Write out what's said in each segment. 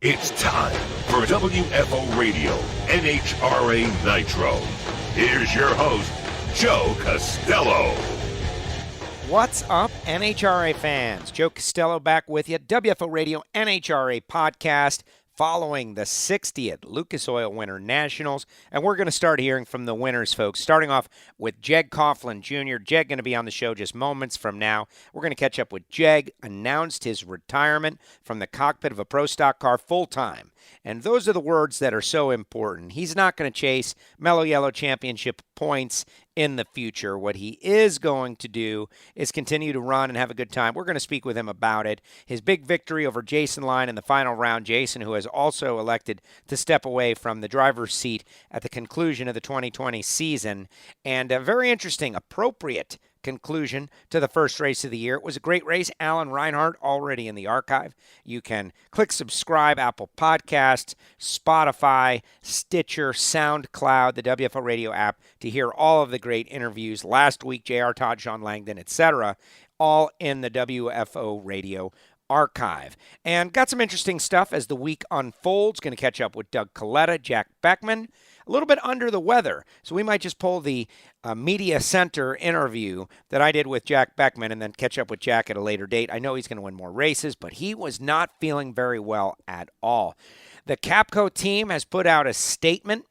It's time for WFO Radio NHRA Nitro. Here's your host, Joe Costello. What's up, NHRA fans? Joe Costello back with you. WFO Radio NHRA podcast following the 60th Lucas Oil Winternationals. And we're going to start hearing from the winners, folks, starting off with Jeg Coughlin Jr. Jeg going to be on the show just moments from now. We're going to catch up with Jeg, announced his retirement from the cockpit of a pro stock car full-time. And those are the words that are so important. He's not going to chase Mellow Yellow Championship points in the future. What he is going to do is continue to run and have a good time. We're going to speak with him about it. His big victory over Jason Line in the final round. Jason, who has also elected to step away from the driver's seat at the conclusion of the 2020 season. And a very interesting, appropriate conclusion to the first race of the year. It was a great race. Alan Reinhart already in the archive. You can click subscribe, Apple Podcasts, Spotify, Stitcher, SoundCloud, the WFO Radio app to hear all of the great interviews last week, J.R. Todd, Sean Langdon, etc., all in the WFO Radio archive. And got some interesting stuff as the week unfolds. Going to catch up with Doug Coletta, Jack Beckman, a little bit under the weather. So we might just pull the media center interview that I did with Jack Beckman and then catch up with Jack at a later date. I know he's going to win more races, but he was not feeling very well at all. The Capco team has put out a statement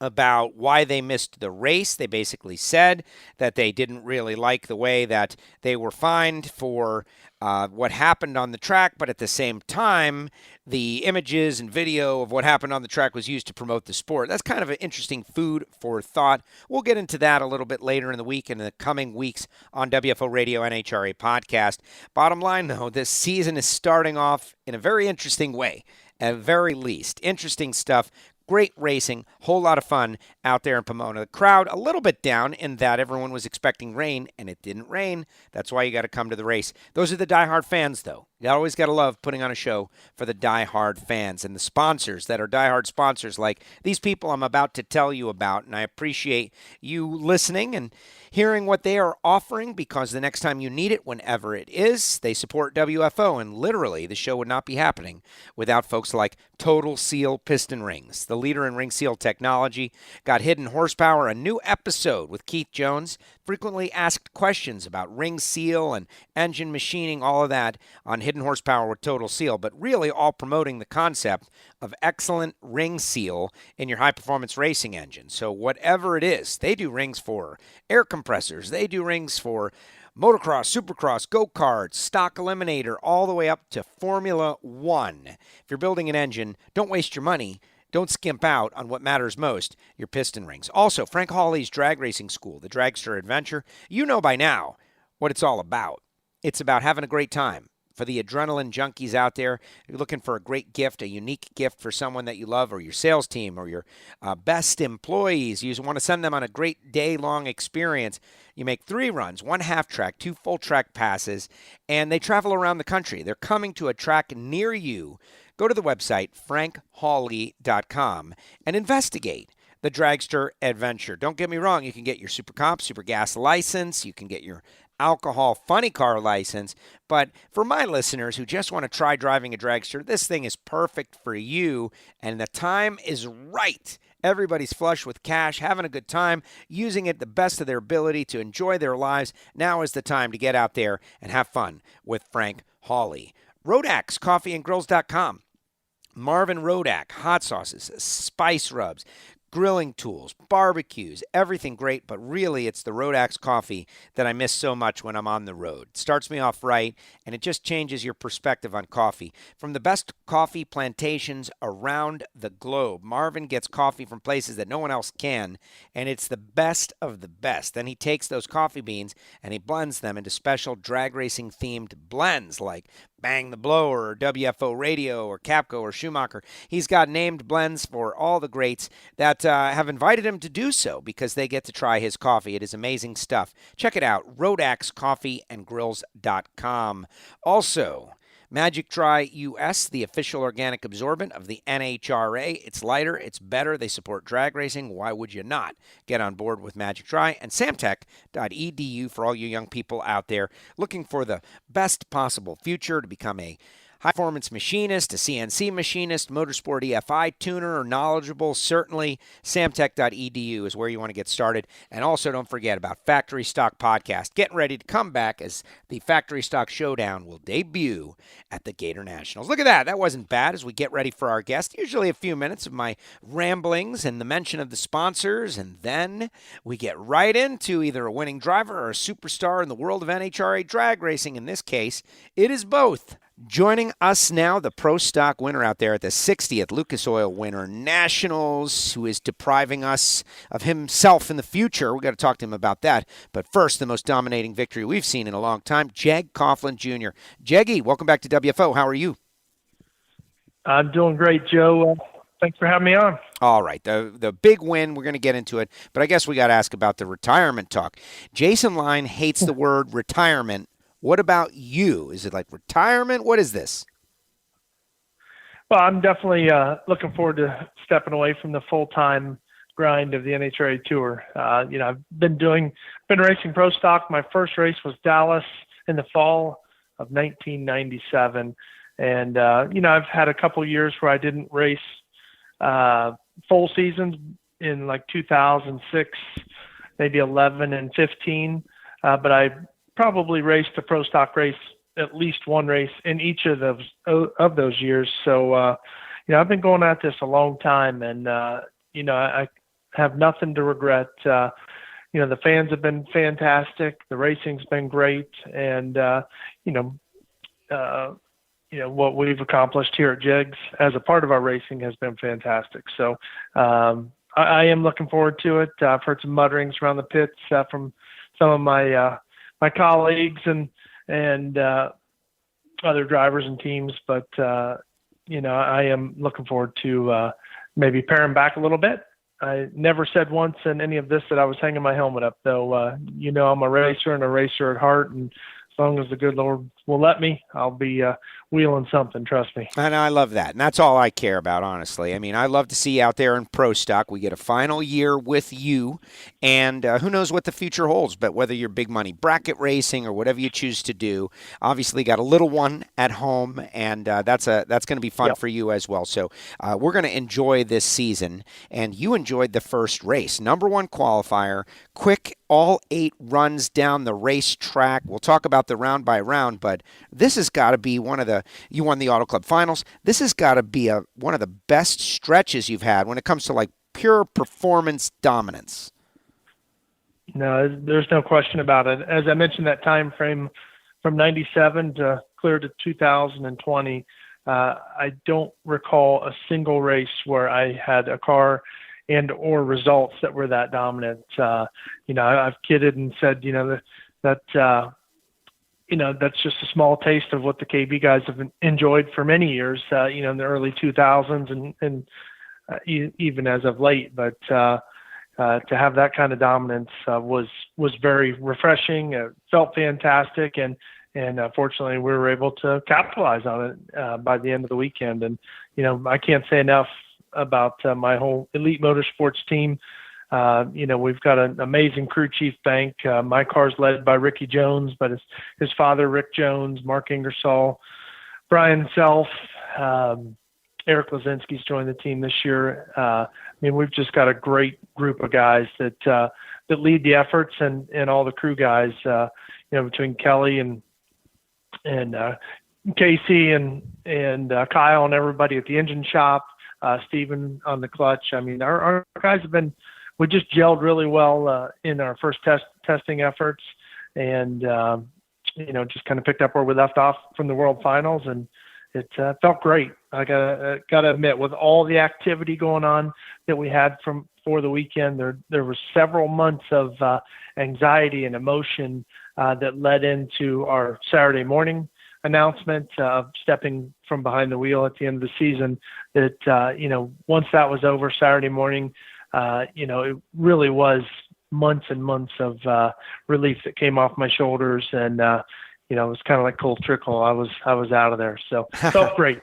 about why they missed the race. They basically said that they didn't really like the way that they were fined for what happened on the track, but at the same time, the images and video of what happened on the track was used to promote the sport. That's kind of an interesting food for thought. We'll get into that a little bit later in the week and in the coming weeks on WFO Radio NHRA podcast. Bottom line, though, this season is starting off in a very interesting way, at very least. Interesting stuff. Great racing, whole lot of fun out there in Pomona. The crowd a little bit down in that everyone was expecting rain, and it didn't rain. That's why you got to come to the race. Those are the diehard fans, though. You always got to love putting on a show for the diehard fans and the sponsors that are diehard sponsors like these people I'm about to tell you about. And I appreciate you listening and hearing what they are offering, because the next time you need it, whenever it is, they support WFO. And literally, the show would not be happening without folks like Total Seal Piston Rings, the leader in ring seal technology. Got Hidden Horsepower, a new episode with Keith Jones. Frequently asked questions about ring seal and engine machining, all of that on Hidden Horsepower with Total Seal, but really all promoting the concept of excellent ring seal in your high-performance racing engine. So whatever it is, they do rings for air compressors, they do rings for motocross, supercross, go-karts, stock eliminator, all the way up to Formula One. If you're building an engine, don't waste your money. Don't skimp out on what matters most, your piston rings. Also, Frank Hawley's Drag Racing School, the Dragster Adventure. You know by now what it's all about. It's about having a great time. For the adrenaline junkies out there, you're looking for a great gift, a unique gift for someone that you love, or your sales team, or your best employees. You want to send them on a great day-long experience. You make 3 runs, 1 half-track, 2 full-track passes, and they travel around the country. They're coming to a track near you. Go to the website, frankhawley.com, and investigate the Dragster Adventure. Don't get me wrong, you can get your Super Comp, Super Gas license, you can get your alcohol funny car license, but for my listeners who just want to try driving a dragster, this thing is perfect for you, and the time is right. Everybody's flush with cash, having a good time, using it the best of their ability to enjoy their lives. Now is the time to get out there and have fun with Frank Hawley. Rodax, coffeeandgrills.com. Marvin Rodak, hot sauces, spice rubs, grilling tools, barbecues, everything great, but really it's the Rodax coffee that I miss so much when I'm on the road. It starts me off right, and it just changes your perspective on coffee. From the best coffee plantations around the globe, Marvin gets coffee from places that no one else can, and it's the best of the best. Then he takes those coffee beans and he blends them into special drag racing themed blends like Bang the Blower or WFO Radio or Capco or Schumacher. He's got named blends for all the greats that have invited him to do so because they get to try his coffee. It is amazing stuff. Check it out, rodaxcoffeeandgrills.com. Also, Magic Dry US, the official organic absorbent of the NHRA. It's lighter, it's better. They support drag racing. Why would you not get on board with Magic Dry? And samtech.edu for all you young people out there looking for the best possible future to become a high-performance machinist, a CNC machinist, motorsport EFI tuner, or knowledgeable, certainly samtech.edu is where you want to get started. And also don't forget about Factory Stock Podcast, getting ready to come back as the Factory Stock Showdown will debut at the Gator Nationals. Look at that. That wasn't bad as we get ready for our guest. Usually a few minutes of my ramblings and the mention of the sponsors, and then we get right into either a winning driver or a superstar in the world of NHRA drag racing. In this case, it is both. Joining us now, the Pro Stock winner out there at the 60th Lucas Oil Winternationals, who is depriving us of himself in the future. We've got to talk to him about that. But first, the most dominating victory we've seen in a long time, Jeg Coughlin Jr. Jeggy, welcome back to WFO. How are you? I'm doing great, Joe. Thanks for having me on. All right, the big win, we're going to get into it, but I guess we got to ask about the retirement talk. Jason Line hates the word retirement. What about you? Is it like retirement? What is this? Well, I'm definitely looking forward to stepping away from the full-time grind of the NHRA Tour. I've been racing pro stock. My first race was Dallas in the fall of 1997. And, I've had a couple years where I didn't race full seasons in like 2006, maybe 11 and 15. But I probably raced a pro stock race, at least one race in each of those years. So, I've been going at this a long time, and, I have nothing to regret. The fans have been fantastic. The racing's been great. And, what we've accomplished here at Jegs as a part of our racing has been fantastic. So, I am looking forward to it. I've heard some mutterings around the pits from some of my colleagues and other drivers and teams, but I am looking forward to maybe paring back a little bit. I never said once in any of this that I was hanging my helmet up, though. I'm a racer and a racer at heart, and as long as the good Lord will let me, I'll be wheeling something, trust me. And I love that. And that's all I care about, honestly. I mean, I love to see you out there in pro stock. We get a final year with you, and who knows what the future holds, but whether you're big money bracket racing or whatever you choose to do, obviously got a little one at home, and that's going to be fun for you as well. So we're going to enjoy this season, and you enjoyed the first race. Number one qualifier, quick, all 8 runs down the racetrack. We'll talk about the round by round, but this has got to be you won the Auto Club Finals. This has got to be one of the best stretches you've had when it comes to like pure performance dominance. No, there's no question about it. As I mentioned, that time frame from 97 to clear to 2020, I don't recall a single race where I had a car and or results that were that dominant. I've kidded and said, that's just a small taste of what the KB guys have enjoyed for many years, in the early 2000s and even as of late. But to have that kind of dominance was very refreshing. It felt fantastic, and fortunately we were able to capitalize on it by the end of the weekend. And I can't say enough about my whole Elite Motorsports team. We've got an amazing crew chief bank. My car's led by Ricky Jones, but his father, Rick Jones, Mark Ingersoll, Brian Self, Eric Lazinski's joined the team this year. We've just got a great group of guys that lead the efforts, and all the crew guys, between Kelly and Casey and Kyle and everybody at the engine shop, Steven on the clutch. Our guys we just gelled really well in our first testing efforts, and just kind of picked up where we left off from the World Finals, and it felt great. I gotta admit, with all the activity going on that we had for the weekend, there was several months of anxiety and emotion that led into our Saturday morning announcement of stepping from behind the wheel at the end of the season. That once that was over Saturday morning, it really was months and months of relief that came off my shoulders, and it was kind of like cold trickle. I was out of there, so felt great.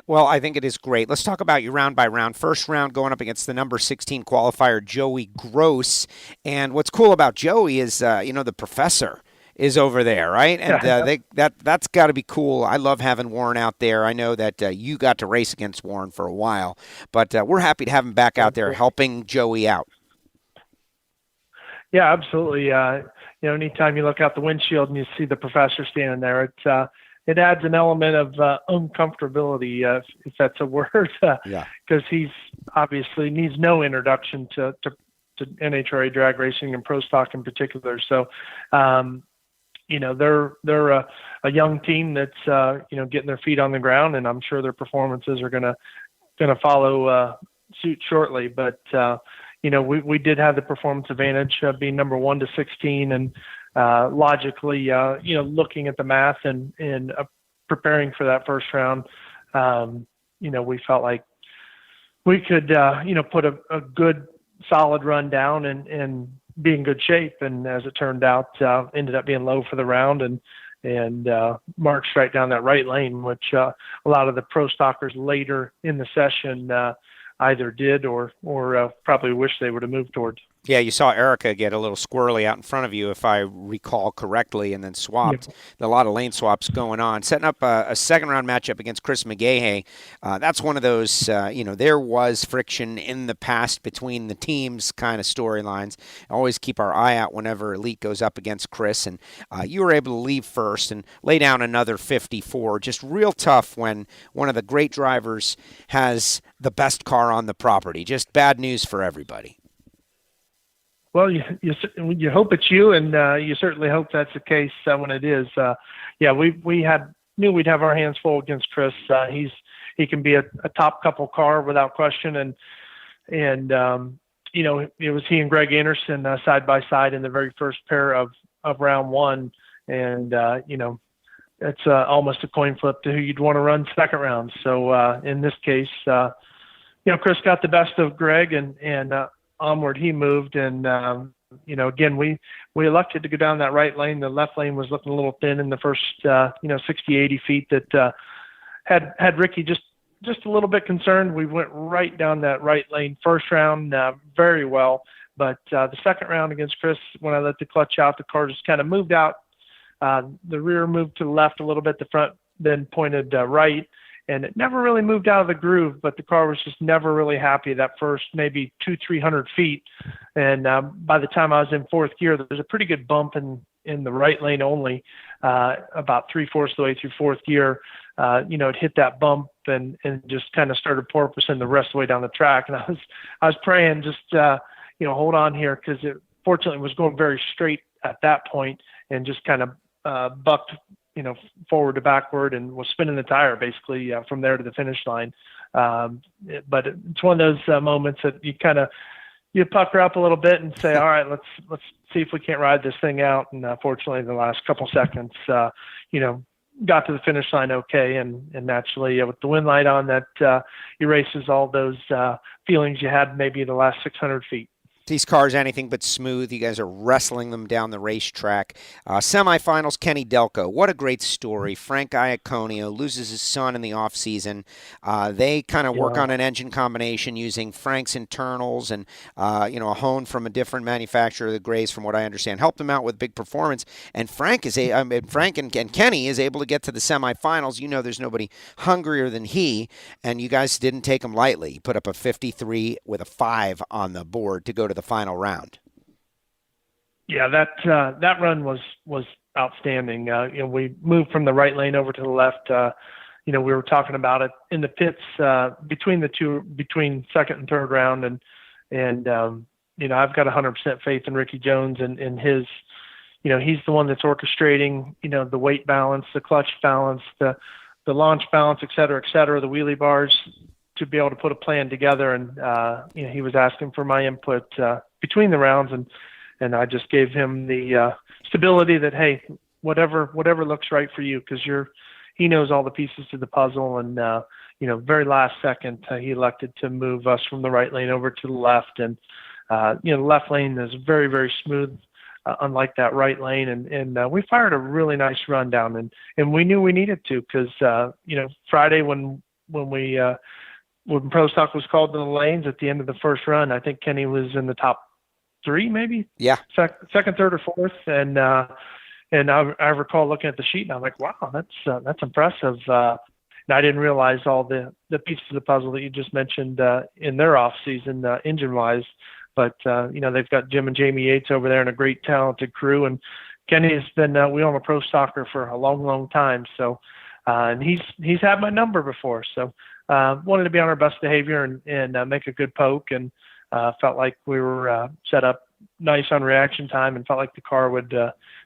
Well, I think it is great. Let's talk about you round by round. First round going up against the number 16 qualifier, Joey Gross. And what's cool about Joey is, the professor is over there, right? And Yeah. that's got to be cool. I love having Warren out there. I know that you got to race against Warren for a while, but we're happy to have him back out there helping Joey out. Yeah, absolutely. Anytime you look out the windshield and you see the professor standing there, it adds an element of uncomfortability, if that's a word, because he's obviously needs no introduction to NHRA drag racing and pro stock in particular. So, they're a young team that's getting their feet on the ground, and I'm sure their performances are gonna follow suit shortly. But we did have the performance advantage, being number 1 to 16, and logically, looking at the math and preparing for that first round, we felt like we could, put a good solid run down and be in good shape. And as it turned out, ended up being low for the round and marched right down that right lane, which a lot of the pro stockers later in the session either did or probably wish they would have moved towards. Yeah, you saw Erica get a little squirrely out in front of you, if I recall correctly, and then swapped. Yep. A lot of lane swaps going on. Setting up a second-round matchup against Chris McGahey. That's one of those, there was friction in the past between the teams kind of storylines. Always keep our eye out whenever Elite goes up against Chris. And you were able to leave first and lay down another 54. Just real tough when one of the great drivers has the best car on the property. Just bad news for everybody. Well, you hope it's you, and you certainly hope that's the case when it is. We knew we'd have our hands full against Chris. He can be a top couple car without question, and it was he and Greg Anderson side by side in the very first pair of round one, and it's almost a coin flip to who you'd want to run second round. So in this case, Chris got the best of Greg, and onward he moved, and again we elected to go down that right lane. The left lane was looking a little thin in the first 60-80 feet. That had Ricky just a little bit concerned. We went right down that right lane first round very well, but the second round against Chris, when I let the clutch out, the car just kind of moved out. The rear moved to the left a little bit, the front then pointed right. And it never really moved out of the groove, but the car was just never really happy that first maybe 200-300 feet. And by the time I was in fourth gear, there was a pretty good bump in the right lane only, about 3/4 of the way through fourth gear. It hit that bump and just kind of started porpoising the rest of the way down the track. And I was praying just hold on here, because it fortunately was going very straight at that point and just kind of bucked forward to backward and was spinning the tire basically from there to the finish line. But it's one of those moments that you pucker up a little bit and say, all right, let's see if we can't ride this thing out. And fortunately, the last couple seconds, got to the finish line okay. And naturally, with the wind light on, that erases all those feelings you had maybe the last 600 feet. These cars anything but smooth. You guys are wrestling them down the racetrack. Semifinals, Kenny Delco. What a great story. Frank Iaconio loses his son in the offseason. They kind of work on an engine combination using Frank's internals and, a hone from a different manufacturer, the Grays, from what I understand, helped them out with big performance. And Frank and Kenny is able to get to the semifinals. There's nobody hungrier than he, and you guys didn't take him lightly. You put up a 53 with a 5 on the board to go to the final round. Yeah, that run was outstanding. We moved from the right lane over to the left. We were talking about it in the pits between second and third round, and I've got 100% faith in Ricky Jones and his. He's the one that's orchestrating the weight balance, the clutch balance, the launch balance, et cetera, the wheelie bars, to be able to put a plan together. And he was asking for my input between the rounds, and I just gave him the stability that, hey, whatever looks right for you, because he knows all the pieces to the puzzle. And very last second, he elected to move us from the right lane over to the left, and the left lane is very, very smooth, unlike that right lane, and we fired a really nice run down, and we knew we needed to, because Friday when Pro Stock was called to the lanes at the end of the first run, I think Kenny was in the top 3, maybe. Yeah. Second, third, or fourth, and And I recall looking at the sheet, and I'm like, wow, that's impressive. And I didn't realize all the pieces of the puzzle that you just mentioned in their off season, engine-wise. But they've got Jim and Jamie Yates over there and a great talented crew. And Kenny has been wheeling a pro stocker for a long, long time. So, and he's had my number before. So, wanted to be on our best behavior and make a good poke, and felt like we were set up nice on reaction time, and felt like the car would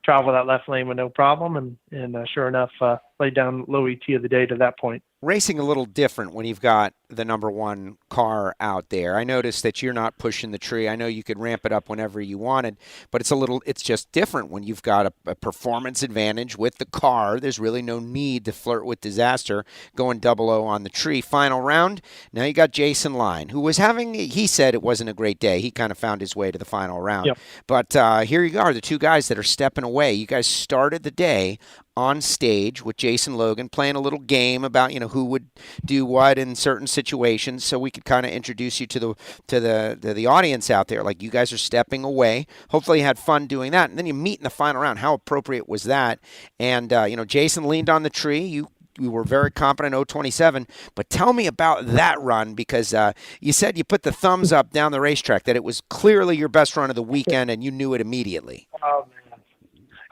travel that left lane with no problem. And sure enough, laid down low ET of the day to that point. Racing a little different when you've got the number one car out there. I noticed that you're not pushing the tree. I know you could ramp it up whenever you wanted, but it's just different when you've got a performance advantage with the car. There's really no need to flirt with disaster going 00 on the tree. Final round, now you got Jason Line, who was he said it wasn't a great day. He kind of found his way to the final round. Yep. But here you are, the two guys that are stepping away. You guys started the day on stage with Jason Logan, playing a little game about who would do what in certain situations, so we could kind of introduce you to the audience out there. Like, you guys are stepping away. Hopefully you had fun doing that, and then you meet in the final round. How appropriate was that? And Jason leaned on the tree. You were very confident 027, but tell me about that run, because you said you put the thumbs up down the racetrack, that it was clearly your best run of the weekend, and you knew it immediately. Oh, man.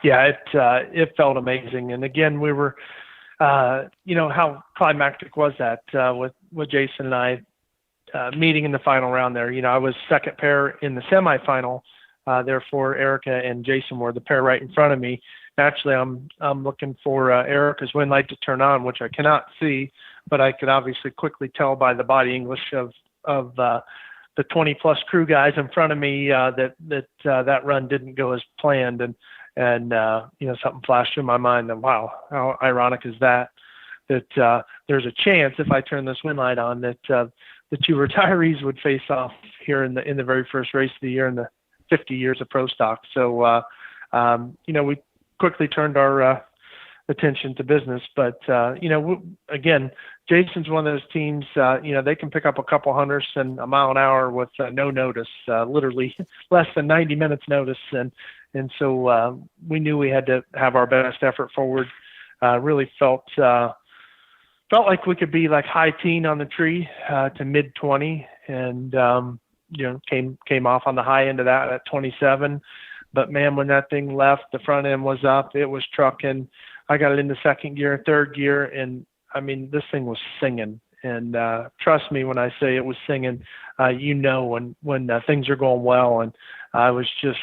Yeah, it felt amazing. And again, we were, how climactic was that with Jason and I meeting in the final round there. I was second pair in the semifinal. Therefore, Erica and Jason were the pair right in front of me. Naturally, I'm looking for Erica's win light to turn on, which I cannot see, but I could obviously quickly tell by the body English of the 20-plus crew guys in front of me that run didn't go as planned. And something flashed through my mind that, wow, how ironic is that there's a chance, if I turn this win light on, that the two retirees would face off here in the very first race of the year in the 50 years of pro stock. So, we quickly turned our attention to business. But, again, Jason's one of those teams, they can pick up a couple hundredths and a mile an hour with no notice, literally less than 90 minutes notice. And so we knew we had to have our best effort forward. Really felt like we could be like high teen on the tree to mid 20, and came off on the high end of that at 27. But man, when that thing left, the front end was up. It was trucking. I got it into second gear, third gear, and I mean, this thing was singing. And trust me when I say it was singing. When things are going well, and I was just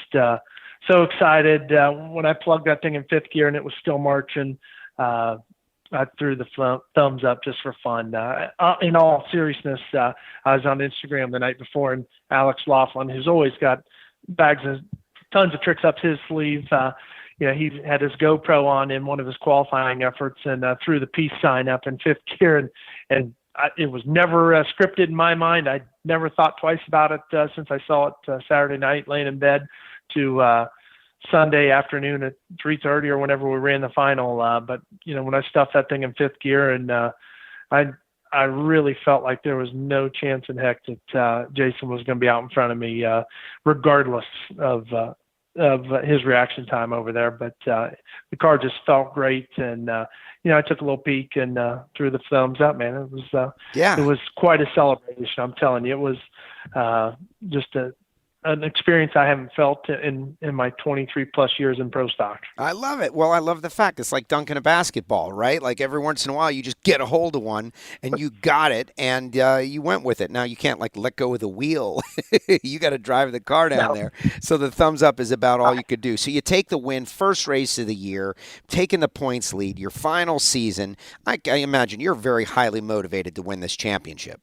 so excited when I plugged that thing in fifth gear and it was still marching. I threw the thumbs up just for fun. In all seriousness, I was on Instagram the night before, and Alex Laughlin, who's always got tons of tricks up his sleeve, he had his GoPro on in one of his qualifying efforts and threw the peace sign up in fifth gear, and it was never scripted in my mind. I never thought twice about it since I saw it Saturday night laying in bed to Sunday afternoon at 3:30 or whenever we ran the final. But when I stuffed that thing in fifth gear, and I really felt like there was no chance in heck that Jason was going to be out in front of me, regardless of his reaction time over there. But the car just felt great, and I took a little peek and threw the thumbs up. Man, it was quite a celebration. I'm telling you, it was just an experience I haven't felt in my 23 plus years in pro stock. I love it. Well, I love the fact it's like dunking a basketball, right? Like every once in a while you just get a hold of one and you got it and you went with it. Now you can't let go of the wheel. You got to drive the car down there. So the thumbs up is about all you could do. So you take the win, first race of the year, taking the points lead, your final season. I imagine you're very highly motivated to win this championship.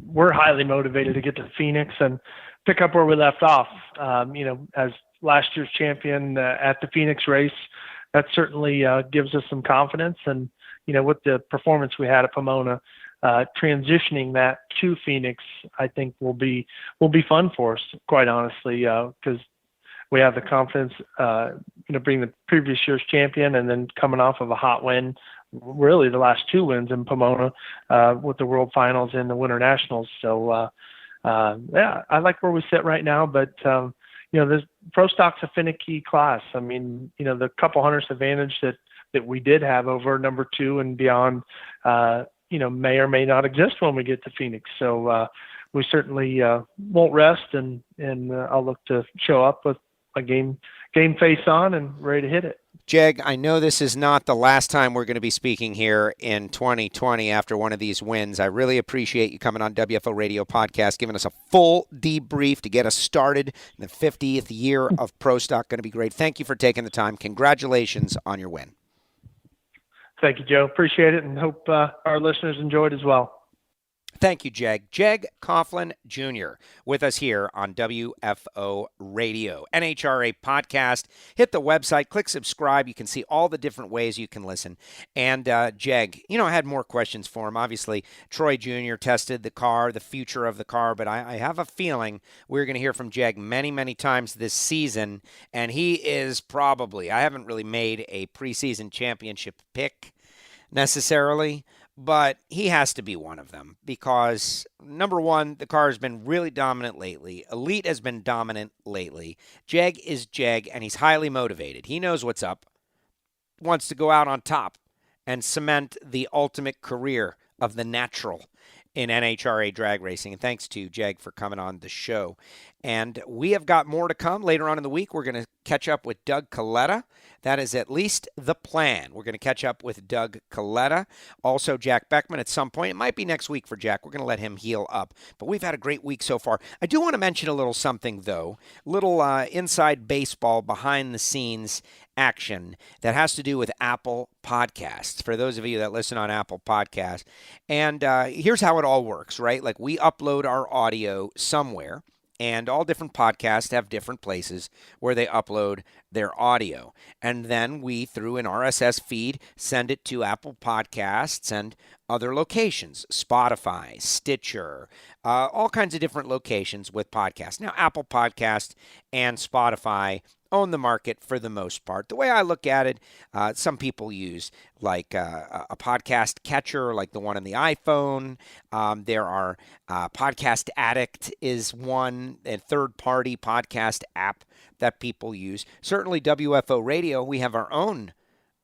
We're highly motivated to get to Phoenix and pick up where we left off. As last year's champion at the Phoenix race, that certainly gives us some confidence. And with the performance we had at Pomona, transitioning that to Phoenix, I think will be fun for us, quite honestly, because we have the confidence, being the previous year's champion and then coming off of a hot win. Really the last two wins in Pomona with the World Finals and the Winternationals. So, I like where we sit right now, but, the pro stock's a finicky class. I mean, the couple hundredths advantage that we did have over number 2 and beyond, may or may not exist when we get to Phoenix. So we certainly won't rest, and I'll look to show up with a game face on and ready to hit it. Jeg, I know this is not the last time we're going to be speaking here in 2020 after one of these wins. I really appreciate you coming on WFO Radio Podcast, giving us a full debrief to get us started in the 50th year of Pro Stock. Going to be great. Thank you for taking the time. Congratulations on your win. Thank you, Joe. Appreciate it, and hope our listeners enjoyed as well. Thank you, Jeg. Jeg Coughlin Jr. with us here on WFO Radio, NHRA Podcast. Hit the website, click subscribe. You can see all the different ways you can listen. And Jeg, I had more questions for him. Obviously, Troy Jr. tested the car, the future of the car, but I have a feeling we're going to hear from Jeg many, many times this season. And he is probably, I haven't really made a preseason championship pick necessarily, but he has to be one of them because, number one, the car has been really dominant lately. Elite has been dominant lately. Jeg is Jeg, and he's highly motivated. He knows what's up, wants to go out on top and cement the ultimate career of the natural in NHRA drag racing. And thanks to Jeg for coming on the show. And we have got more to come later on in the week. We're going to catch up with Doug Coletta. That is at least the plan. We're going to catch up with Doug Coletta. Also, Jack Beckman at some point. It might be next week for Jack. We're going to let him heal up. But we've had a great week so far. I do want to mention a little something, though. Little inside baseball, behind-the-scenes action that has to do with Apple Podcasts, for those of you that listen on Apple Podcasts. And here's how it all works, right? Like, we upload our audio somewhere, and all different podcasts have different places where they upload their audio. And then we, through an RSS feed, send it to Apple Podcasts and other locations, Spotify, Stitcher, all kinds of different locations with podcasts. Now, Apple Podcasts and Spotify own the market for the most part. The way I look at it, some people use like a podcast catcher, like the one on the iPhone. There are Podcast Addict is one, a third-party podcast app that people use. Certainly WFO Radio, we have our own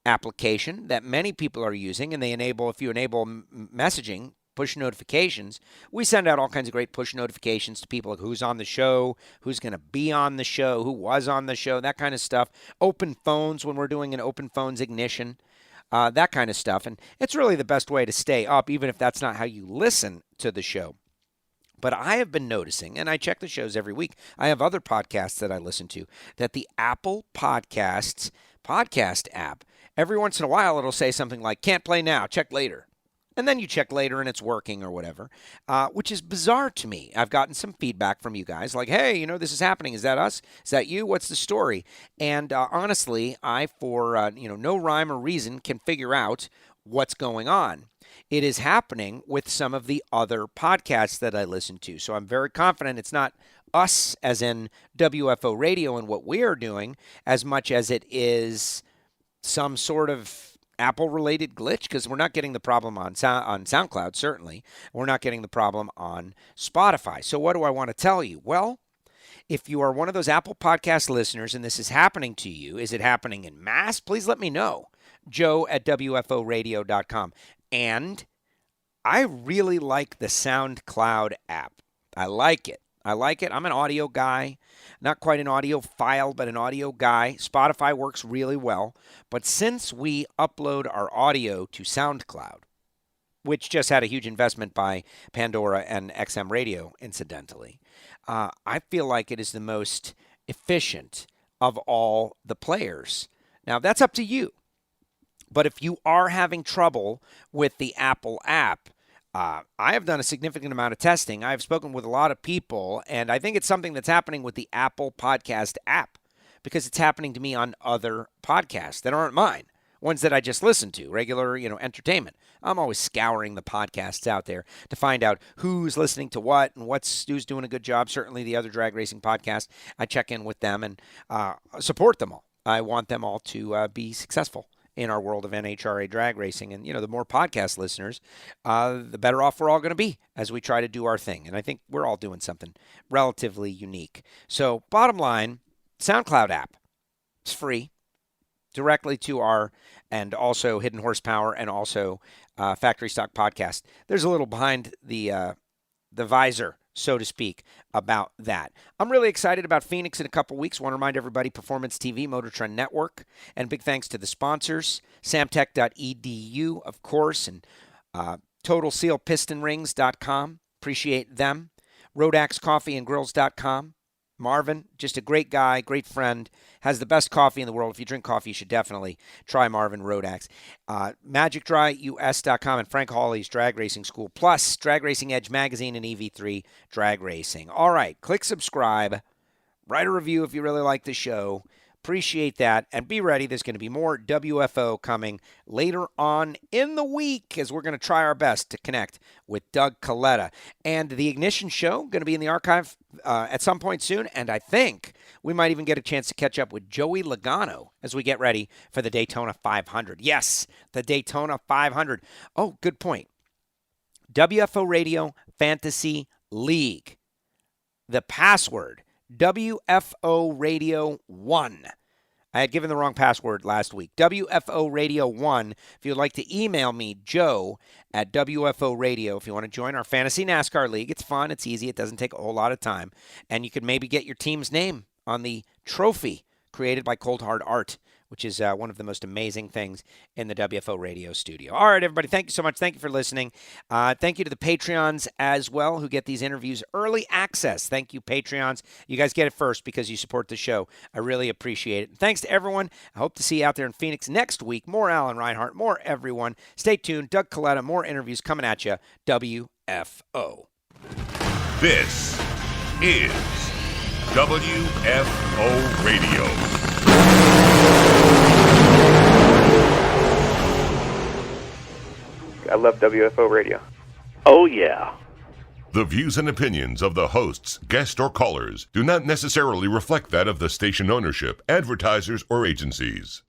application that many people are using, and if you enable messaging, push notifications, we send out all kinds of great push notifications to people, like who's on the show, who's going to be on the show, who was on the show, that kind of stuff. Open phones when we're doing an open phones ignition, that kind of stuff. And it's really the best way to stay up, even if that's not how you listen to the show. But I have been noticing, and I check the shows every week, I have other podcasts that I listen to, that the Apple Podcasts podcast app, every once in a while it'll say something like, can't play now, check later. And then you check later and it's working or whatever, which is bizarre to me. I've gotten some feedback from you guys like, hey, this is happening. Is that us? Is that you? What's the story? And honestly, I, for no rhyme or reason, can figure out what's going on. It is happening with some of the other podcasts that I listen to. So I'm very confident it's not us, as in WFO Radio and what we are doing, as much as it is some sort of Apple-related glitch, because we're not getting the problem on SoundCloud, certainly. We're not getting the problem on Spotify. So what do I want to tell you? Well, if you are one of those Apple Podcast listeners and this is happening to you, is it happening in mass? Please let me know. Joe@WFOradio.com. And I really like the SoundCloud app. I like it. I'm an audio guy. Not quite an audiophile, but an audio guy. Spotify works really well. But since we upload our audio to SoundCloud, which just had a huge investment by Pandora and XM Radio, incidentally, I feel like it is the most efficient of all the players. Now, that's up to you. But if you are having trouble with the Apple app, I have done a significant amount of testing. I've spoken with a lot of people, and I think it's something that's happening with the Apple Podcast app because it's happening to me on other podcasts that aren't mine, ones that I just listen to, regular, entertainment. I'm always scouring the podcasts out there to find out who's listening to what and who's doing a good job. Certainly the other drag racing podcasts, I check in with them and support them all. I want them all to be successful in our world of NHRA drag racing. And, the more podcast listeners, the better off we're all going to be as we try to do our thing. And I think we're all doing something relatively unique. So bottom line, SoundCloud app. It's free, directly to our, and also Hidden Horsepower, and also Factory Stock Podcast. There's a little behind the visor, so to speak, about that. I'm really excited about Phoenix in a couple weeks. Want to remind everybody, Performance TV, Motor Trend Network, and big thanks to the sponsors, samtech.edu, of course, and TotalSealPistonRings.com. Appreciate them. RodaxCoffeeandGrills.com. Marvin, just a great guy, great friend, has the best coffee in the world. If you drink coffee, you should definitely try Marvin Rodax. MagicDryUS.com and Frank Hawley's Drag Racing School, plus Drag Racing Edge Magazine and EV3 Drag Racing. All right, click subscribe, write a review if you really like the show. Appreciate that, and be ready. There's going to be more WFO coming later on in the week as we're going to try our best to connect with Doug Coletta. And the Ignition Show, going to be in the archive at some point soon, and I think we might even get a chance to catch up with Joey Logano as we get ready for the Daytona 500. Yes, the Daytona 500. Oh, good point. WFO Radio Fantasy League. The password, WFO Radio 1. I had given the wrong password last week. WFO Radio 1. If you'd like to email me, Joe at WFO Radio. If you want to join our Fantasy NASCAR League, it's fun, it's easy, it doesn't take a whole lot of time. And you could maybe get your team's name on the trophy created by Cold Hard Art, which is one of the most amazing things in the WFO radio studio. All right, everybody, thank you so much. Thank you for listening. Thank you to the Patreons as well who get these interviews early access. Thank you, Patreons. You guys get it first because you support the show. I really appreciate it. And thanks to everyone. I hope to see you out there in Phoenix next week. More Alan Reinhart, more everyone. Stay tuned. Doug Coletta, more interviews coming at you. WFO. This is WFO Radio. I love WFO Radio. Oh, yeah. The views and opinions of the hosts, guests, or callers do not necessarily reflect that of the station ownership, advertisers, or agencies.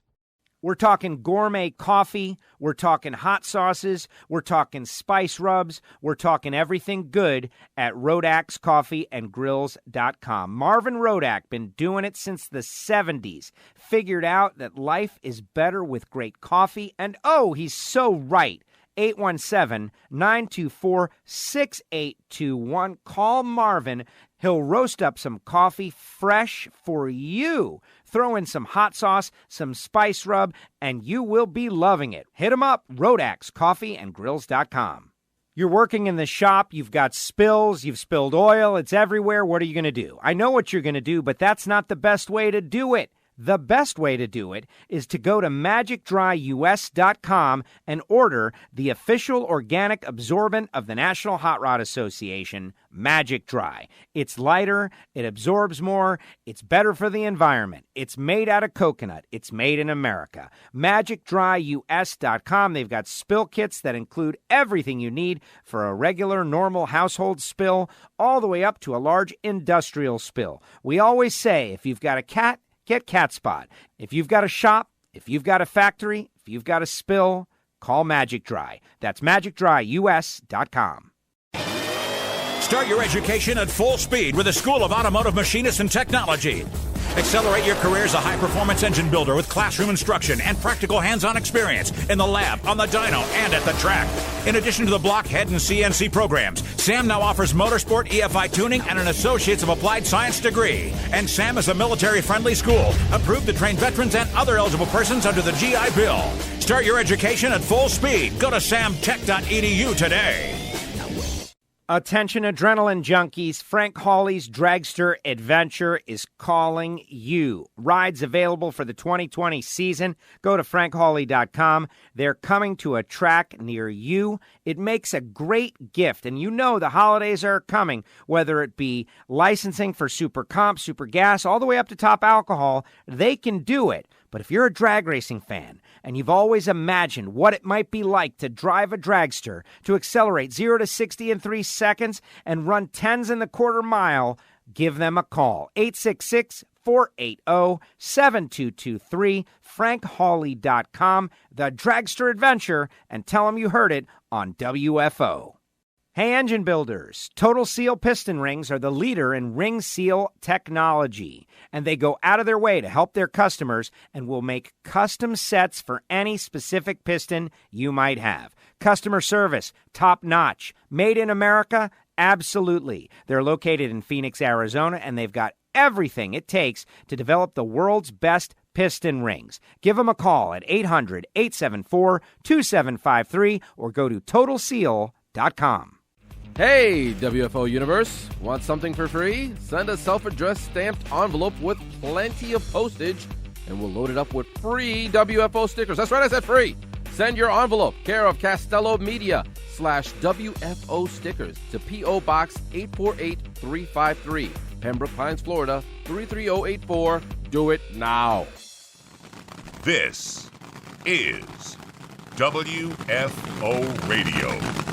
We're talking gourmet coffee. We're talking hot sauces. We're talking spice rubs. We're talking everything good at RodaxCoffeeandGrills.com. Marvin Rodak, been doing it since the 70s. Figured out that life is better with great coffee. And oh, he's so right. 817-924-6821. Call Marvin. He'll roast up some coffee fresh for you. Throw in some hot sauce, some spice rub, and you will be loving it. Hit him up, RodaxCoffeeandGrills.com. You're working in the shop, you've got spills, you've spilled oil, it's everywhere. What are you going to do? I know what you're going to do, but that's not the best way to do it. The best way to do it is to go to MagicDryUS.com and order the official organic absorbent of the National Hot Rod Association, Magic Dry. It's lighter, it absorbs more, it's better for the environment. It's made out of coconut. It's made in America. MagicDryUS.com. They've got spill kits that include everything you need for a regular, normal household spill, all the way up to a large industrial spill. We always say, if you've got a cat, get Cat Spot. If you've got a shop, if you've got a factory, if you've got a spill, call Magic Dry. That's MagicDryUS.com. Start your education at full speed with the School of Automotive Machinists and Technology. Accelerate your career as a high-performance engine builder with classroom instruction and practical hands-on experience in the lab, on the dyno, and at the track. In addition to the blockhead and CNC programs, SAM now offers motorsport, EFI tuning, and an Associates of Applied Science degree. And SAM is a military-friendly school, approved to train veterans and other eligible persons under the GI Bill. Start your education at full speed. Go to samtech.edu today. Attention adrenaline junkies, Frank Hawley's Dragster Adventure is calling you. Rides available for the 2020 season. Go to frankhawley.com. They're coming to a track near you. It makes a great gift, and you know the holidays are coming, whether it be licensing for Super Comp, Super Gas, all the way up to Top Alcohol, they can do it. But if you're a drag racing fan and you've always imagined what it might be like to drive a dragster, to accelerate 0 to 60 in 3 seconds and run 10s in the quarter mile, give them a call. 866-480-7223, frankhawley.com, the Dragster Adventure, and tell them you heard it on WFO. Hey, engine builders, Total Seal piston rings are the leader in ring seal technology, and they go out of their way to help their customers and will make custom sets for any specific piston you might have. Customer service, top notch. Made in America? Absolutely. They're located in Phoenix, Arizona, and they've got everything it takes to develop the world's best piston rings. Give them a call at 800-874-2753 or go to TotalSeal.com. Hey, WFO Universe. Want something for free? Send a self-addressed stamped envelope with plenty of postage, and we'll load it up with free WFO stickers. That's right, I said free. Send your envelope, care of Castello Media /WFO stickers to P.O. Box 848353, Pembroke Pines, Florida 33084. Do it now. This is WFO Radio.